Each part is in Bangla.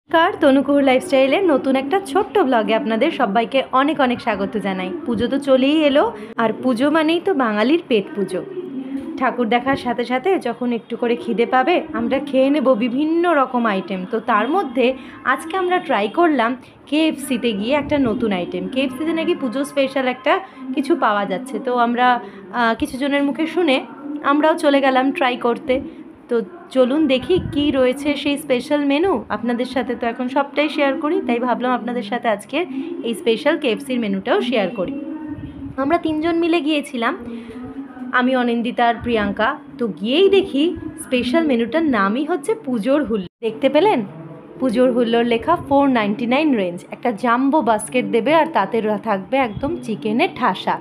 কার তনুকুর লাইফস্টাইলের নতুন একটা ছোট্ট ব্লগে আপনাদের সবাইকে অনেক অনেক স্বাগত জানাই। পুজো তো চলেই এলো, আর পুজো মানেই তো বাঙালির পেট পুজো। ঠাকুর দেখার সাথে সাথে যখন একটু করে খিদে পাবে আমরা খেয়ে নেব বিভিন্ন রকম আইটেম। তো তার মধ্যে আজকে আমরা ট্রাই করলাম KFCতে গিয়ে একটা নতুন আইটেম। KFCতে নাকি পুজো স্পেশাল একটা কিছু পাওয়া যাচ্ছে। তো আমরা কিছু জনের মুখে শুনে আমরাও চলে গেলাম ট্রাই করতে। তো চলুন দেখি কি রয়েছে সেই স্পেশাল মেনু। আপনাদের সাথে তো এখন সবটাই শেয়ার করি, তাই ভাবলাম আপনাদের সাথে আজকের এই স্পেশাল KFCর মেনুটাও শেয়ার করি। আমরা তিনজন মিলে গিয়েছিলাম, আমি অনিন্দিতা আর প্রিয়াঙ্কা। তো গিয়েই দেখি স্পেশাল মেনুটার নামই হচ্ছে পুজোর হুল্লোড়। দেখতে পেলেন? পুজোর হুল্লোড় লেখা 499 রেঞ্জ। একটা জাম্বো বাস্কেট দেবে আর তাতে থাকবে একদম চিকেনের ঠাসা।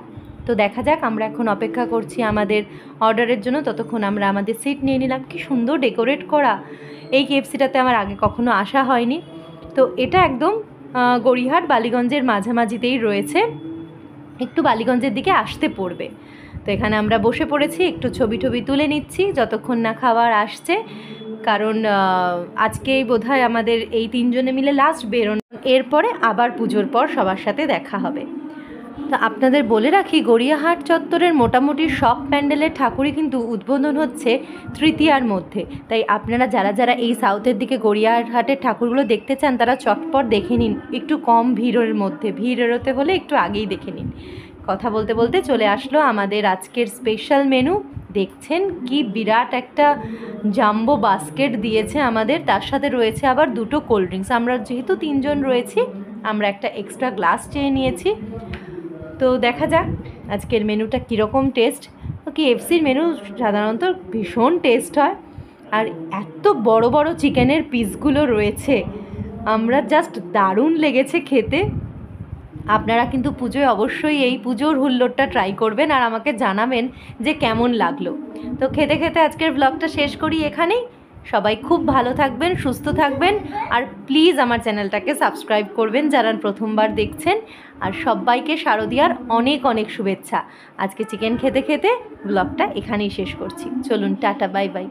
তো দেখা যাক, আমরা এখন অপেক্ষা করছি আমাদের অর্ডারের জন্য। ততক্ষণ আমরা আমাদের সিট নিয়ে নিলাম। কি সুন্দর ডেকোরেট করা! এই KFCটাতে আমার আগে কখনো আসা হয়নি। তো এটা একদম গড়িয়াহাট বালিগঞ্জের মাঝামাঝিতেই রয়েছে, একটু বালিগঞ্জের দিকে আসতে পড়বে। তো এখানে আমরা বসে পড়েছি, একটু ছবি তুলে নিচ্ছি যতক্ষণ না খাবার আসছে। কারণ আজকেই বোধহয় আমাদের এই তিনজনে মিলে লাস্ট বেরোনো, এরপরে আবার পুজোর পর সবার সাথে দেখা হবে। তো আপনাদের বলে রাখি, গড়িয়াহাট চত্বরের মোটামুটি সব প্যান্ডেলের ঠাকুরই কিন্তু উদ্বোধন হচ্ছে তৃতীয়ার মধ্যে। তাই আপনারা যারা এই সাউথের দিকে গড়িয়াহাটের ঠাকুরগুলো দেখতে চান তারা চটপট দেখে নিন, একটু কম ভিড়ের মধ্যে। ভিড় এড়োতে হলে একটু আগেই দেখে নিন। কথা বলতে বলতে চলে আসলো আমাদের আজকের স্পেশাল মেনু। দেখছেন কি বিরাট একটা জাম্বো বাস্কেট দিয়েছে আমাদের, তার সাথে রয়েছে আবার দুটো কোল্ড ড্রিঙ্কস। আমরা যেহেতু তিনজন রয়েছি, আমরা একটা এক্সট্রা গ্লাস চেয়ে নিয়েছি। তো দেখা যাক আজকের মেনুটা কীরকম টেস্ট। KFCর মেনু সাধারণত ভীষণ টেস্ট হয়, আর এত বড় বড় চিকেনের পিসগুলো রয়েছে, আমরা জাস্ট দারুণ লেগেছে খেতে। আপনারা কিন্তু পুজোয় অবশ্যই এই পুজোর হুল্লোড়টা ট্রাই করবেন আর আমাকে জানাবেন যে কেমন লাগলো। তো খেতে খেতে আজকের ব্লগটা শেষ করি এখানেই। সবাই খুব ভালো থাকবেন, সুস্থ থাকবেন, আর প্লিজ আমার চ্যানেলটাকে সাবস্ক্রাইব করবেন যারা প্রথমবার দেখছেন। আর সবাইকে শারদীয়ার অনেক অনেক শুভেচ্ছা। আজকে চিকেন খেতে খেতে ব্লগটা এখানেই শেষ করছি। চলুন, টাটা, বাই বাই।